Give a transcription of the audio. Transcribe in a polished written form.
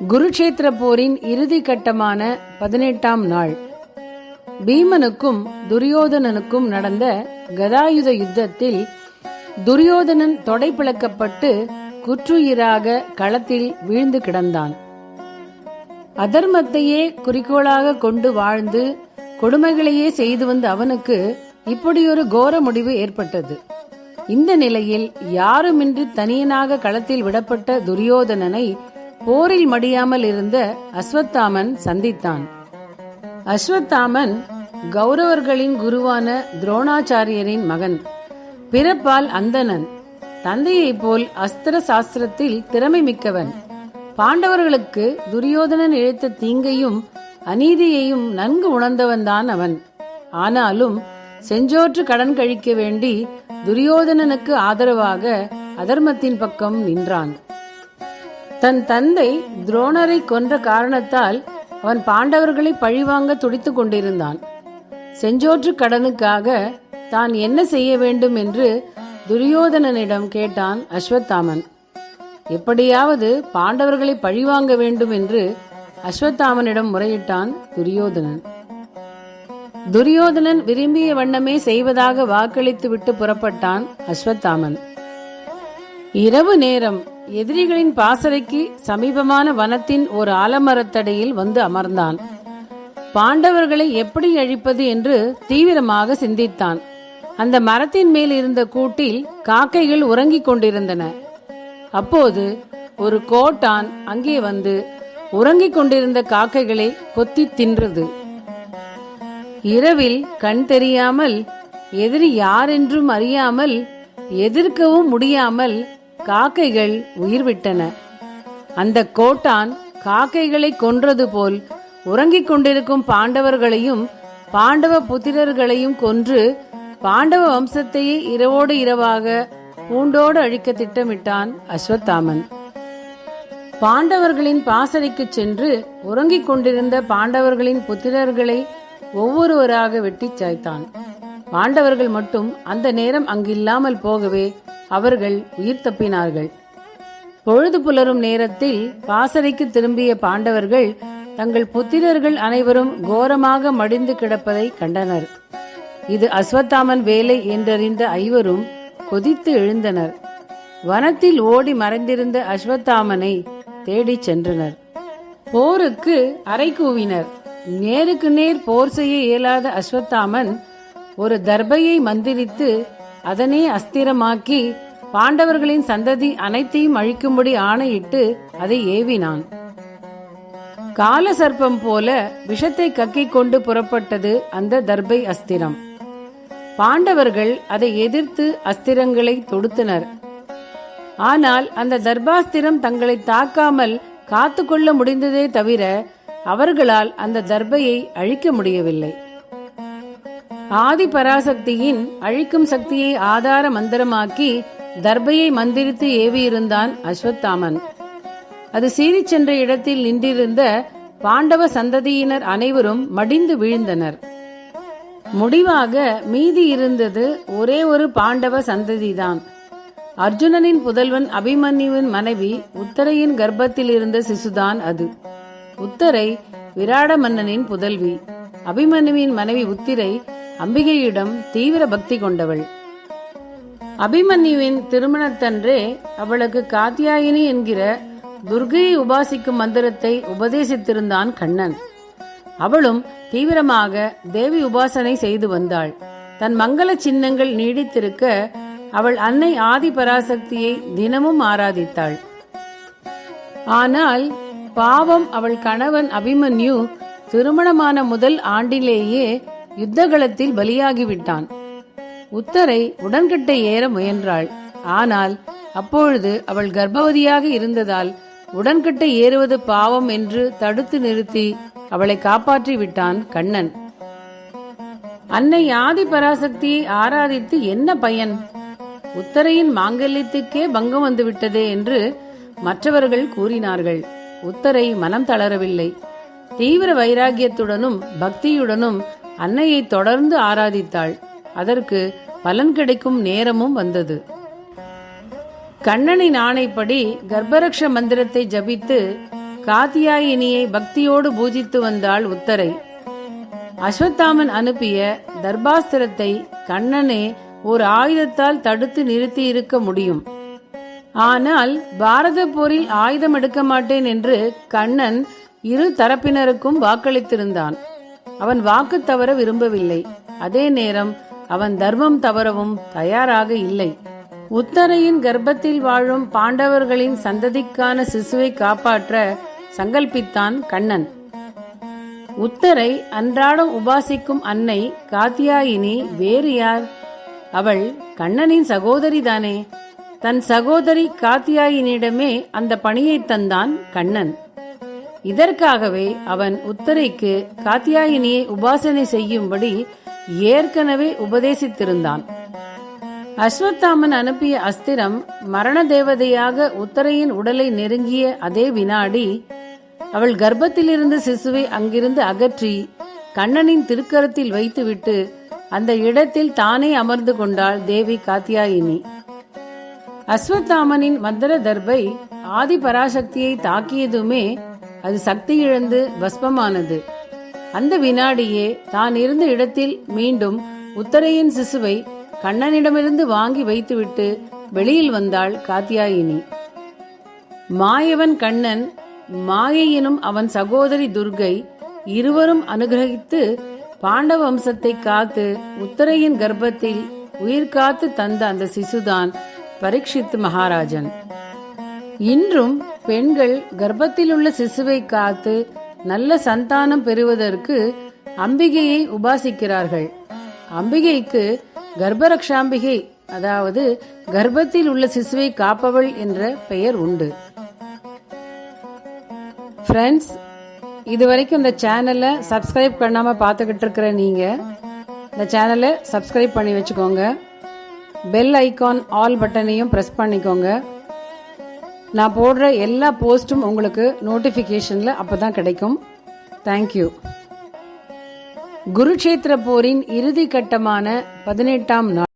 குருக்ஷேத்திர போரின் இறுதி கட்டமான 18ஆம் நாள். பீமனுக்கும் துரியோதனனுக்கும் நடந்த கதாயுத யுத்தத்தில் துரியோதனன் தொடை பிளக்கப்பட்டு குற்றுயிராக களத்தில் வீழ்ந்து கிடந்தான். அதர்மத்தையே குறிக்கோளாக கொண்டு வாழ்ந்து கொடுமைகளையே செய்து வந்த அவனுக்கு இப்படியொரு கோர முடிவு ஏற்பட்டது. இந்த நிலையில் யாருமின்றி தனியனாக களத்தில் விடப்பட்ட துரியோதனனை போரில் மடியாமல் இருந்த அஸ்வத்தாமன் சந்தித்தான். அஸ்வத்தாமன் கௌரவர்களின் குருவான துரோணாச்சாரியரின் மகன். பிறப்பால் அந்தணன். தந்தையைப் போல் அஸ்திர சாஸ்திரத்தில் திறமை மிக்கவன். பாண்டவர்களுக்கு துரியோதனன் இழைத்த தீங்கையும் அநீதியையும் நன்கு உணர்ந்தவன்தான் அவன். ஆனாலும் செஞ்சோற்று கடன் கழிக்க வேண்டி துரியோதனனுக்கு ஆதரவாக அதர்மத்தின் பக்கம் நின்றான். தன் தந்தை துரோணரை கொன்ற காரணத்தால் அவன் பாண்டவர்களை பழிவாங்க துடித்துக் கொண்டிருந்தான். செஞ்சோற்று கடனுக்காக தான் என்ன செய்ய வேண்டும் என்று துரியோதனனிடம் கேட்டான் அஸ்வத்தாமன். எப்படியாவது பாண்டவர்களை பழிவாங்க வேண்டும் என்று அஸ்வத்தாமனிடம் முறையிட்டான் துரியோதனன். துரியோதனன் விரும்பிய வண்ணமே செய்வதாக வாக்களித்து விட்டு புறப்பட்டான் அஸ்வத்தாமன். இரவு நேரம் எதிரிகளின் பாசறைக்கு சமீபமான வனத்தின் ஒரு ஆலமரத்தடியில் வந்து அமர்ந்தான். பாண்டவர்களை எப்படி அழிப்பது என்று தீவிரமாக சிந்தித்தான். அந்த மரத்தின் மேல் இருந்த கூட்டில் காக்கைகள் உறங்கிக் கொண்டிருந்தன. அப்போது ஒரு கோட்டான் அங்கே வந்து உறங்கிக் கொண்டிருந்த காக்கைகளை கொத்தி தின்றது. இரவில் கண் தெரியாமல், எதிரி யாரென்றும் அறியாமல், எதிர்க்கவும் முடியாமல் காக்கைகள் உயிர் விட்டன. அந்த கோட்டான் காக்கைகளை கொன்றது போல் உறங்கிக் கொண்டிருக்கும் பாண்டவர்களையும் பாண்டவ புத்திரர்களையும் கொன்று பாண்டவ வம்சத்தையே இரவோடு இரவாக பூண்டோடு அழிக்க திட்டமிட்டான் அஸ்வத்தாமன். பாண்டவர்களின் பாசறைக்கு சென்று உறங்கிக் கொண்டிருந்த பாண்டவர்களின் புத்திரர்களை ஒவ்வொருவராக வெட்டிச் சாய்த்தான். பாண்டவர்கள் மட்டும் அந்த நேரம் அங்கில்லாமல் போகவே அவர்கள் உயிர் தப்பினார்கள். பொழுது புலரும் நேரத்தில் பாசறைக்கு திரும்பிய பாண்டவர்கள் தங்கள் புத்திரர்கள் அனைவரும் கோரமாக மடிந்து கிடப்பதை கண்டனர். இது அஸ்வத்தாமன் வேலை என்றறிந்த ஐவரும் கொதித்து எழுந்தனர். வனத்தில் ஓடி மறைந்திருந்த அஸ்வத்தாமனை தேடிச் சென்றனர். போருக்கு அறை கூவினர். நேருக்கு நேர் போர் செய்ய இயலாத அஸ்வத்தாமன் ஒரு தர்பையை மந்திரித்து அதனை அஸ்திரமாக்கி பாண்டவர்களின் சந்ததி அனைத்தையும் அழிக்கும்படி ஆணையிட்டு அதை ஏவினான். கால சர்ப்பம் போல விஷத்தை கக்கிக் கொண்டு புறப்பட்டது அந்த தர்பை அஸ்திரம். பாண்டவர்கள் அதை எதிர்த்து அஸ்திரங்களை தொடுத்தனர். ஆனால் அந்த தர்பாஸ்திரம் தங்களை தாக்காமல் காத்துக்கொள்ள முடிந்ததே தவிர அவர்களால் அந்த தர்பையை அழிக்க முடியவில்லை. ஆதி பராசக்தியின் அழிக்கும் சக்தியை ஆதார மந்திரமாக்கி தர்பையை மந்திரித்து ஏவியிருந்தான் அஸ்வத்தாமன். அது சீறிச் சென்ற இடத்தில் நின்றிருந்த பாண்டவ சந்ததியினர் அனைவரும் மடிந்து வீழ்ந்தனர். முடிவாக மீதி இருந்தது ஒரே ஒரு பாண்டவ சந்ததிதான். அர்ஜுனனின் புதல்வன் அபிமன்யுவின் மனைவி உத்தரையின் கர்ப்பத்தில் இருந்த சிசுதான் அது. உத்தரை விராட மன்னனின் புதல்வி. அபிமன்யுவின் மனைவி உத்திரை அம்பிகையிடம் தீவிர பக்தி கொண்டவள். அபிமன்யுவின் திருமணத்தன்றே அவளுக்கு காத்யாயினி என்கிற துர்கையை உபாசிக்கும் மந்திரத்தை உபதேசித்திருந்தான் கண்ணன். அவளும் தீவிரமாக தேவி உபாசனை செய்து வந்தாள். தன் மங்கள சின்னங்கள் நீடித்திருக்க அவள் அன்னை ஆதி பராசக்தியை தினமும் ஆராதித்தாள். ஆனால் பாவம், அவள் கணவன் அபிமன்யு திருமணமான முதல் ஆண்டிலேயே யுத்தகலத்தில் பலியாகிவிட்டான். உத்தரை உடன்கட்டை ஏற முயன்றாள். ஆனால் அப்பொழுது அவள் கர்ப்பவதியாக இருந்ததால் உடன்கட்டை ஏறுவது பாவம் என்று தடுத்து நிறுத்தி அவளை காப்பாற்றி விட்டான் கண்ணன். அன்னை ஆதி பராசக்தியை ஆராதித்து என்ன பயன்? உத்தரையின் மாங்கல்யத்துக்கே பங்கம் வந்துவிட்டதே என்று மற்றவர்கள் கூறினார்கள். உத்தரை மனம் தளரவில்லை. தீவிர வைராகியத்துடனும் பக்தியுடனும் அன்னையை தொடர்ந்து ஆராதித்தாள். அதற்கு பலன் கிடைக்கும் நேரமும் வந்தது. கண்ணனின் ஆணைப்படி கர்ப்பரக்ஷ மந்திரத்தை ஜபித்து காத்தியாயினியை பக்தியோடு பூஜித்து வந்தாள் உத்தரை. அஸ்வத்தாமன் அனுப்பிய தர்பாஸ்திரத்தை கண்ணனே ஒரு ஆயுதத்தால் தடுத்து நிறுத்தி இருக்க முடியும். ஆனால் பாரத போரில் ஆயுதம் எடுக்க மாட்டேன் என்று கண்ணன் இரு தரப்பினருக்கும் வாக்களித்திருந்தான். அவன் வாக்கு தவற விரும்பவில்லை. அதே நேரம் அவன் தர்மம் தவறவும் தயாராக இல்லை. உத்தரையின் கர்ப்பத்தில் வாழும் பாண்டவர்களின் சந்ததிக்கான சிசுவை காப்பாற்ற சங்கல்பித்தான் கண்ணன். உத்தரை அன்றாடம் உபாசிக்கும் அன்னை காத்தியாயினி வேறு யார்? அவள் கண்ணனின் சகோதரிதானே. தன் சகோதரி காத்தியாயினியிடமே அந்த பணியை தந்தான் கண்ணன். இதற்காகவே அவன் உத்தரைக்கு காத்தியாயினியை உபாசனை செய்யும்படி ஏற்கனவே உபதேசித்திருந்தான். அஸ்வத்தாமன் அனுப்பிய அஸ்திரம் மரண தேவதையாக உத்தரையின் உடலை நெருங்கிய அதே வினாடி அவள் கர்ப்பத்திலிருந்து சிசுவை அங்கிருந்து அகற்றி கண்ணனின் திருக்கரத்தில் வைத்துவிட்டு அந்த இடத்தில் தானே அமர்ந்து கொண்டாள் தேவி காத்தியாயினி. அஸ்வத்தாமனின் மந்திர தர்பை ஆதி பராசக்தியை தாக்கியதுமே அது சக்தி இழந்து பஸ்பமானது. அந்த வினாடியே தான் இருந்த இடத்தில் மீண்டும் உத்தரையின் சிசுவை கண்ணனிடமிருந்து வாங்கி வைத்துவிட்டு வெளியில் வந்தாள் காத்தியாயினி. மாயவன் கண்ணன், மாயை எனும் அவன் சகோதரி துர்கை இருவரும் அனுகிரகித்து பாண்டவ வம்சத்தை காத்து உத்தரையின் கர்ப்பத்தில் உயிர் காத்து தந்த அந்த சிசுதான் பரீட்சித் மகாராஜன். இன்றும் பெண்கள் கர்ப்பத்தில் உள்ள சிசுவை காத்து நல்ல சந்தானம் பெறுவதற்கு அம்பிகையை உபாசிக்கிறார்கள். அம்பிகைக்கு கர்ப்பரக்ஷாம்பிகை, அதாவது கர்ப்பத்தில் உள்ள சிசுவை காப்பவள் என்ற பெயர் உண்டு. ஃப்ரெண்ட்ஸ், இதுவரைக்கும் இந்த சேனலை சப்ஸ்கிரைப் பண்ணாம பார்த்துக்கிட்டு இருக்கிற நீங்க இந்த சேனலை சப்ஸ்கிரைப் பண்ணி வச்சுக்கோங்க. பெல் ஐகான் ஆல் பட்டனையும் பிரஸ் பண்ணிக்கோங்க. நான் போடுற எல்லா போஸ்டும் உங்களுக்கு நோட்டிபிகேஷன்ல அப்பதான் கிடைக்கும். தேங்க்யூ. குருட்சேத்திர போரின் இறுதி கட்டமான 18ஆம் நாள்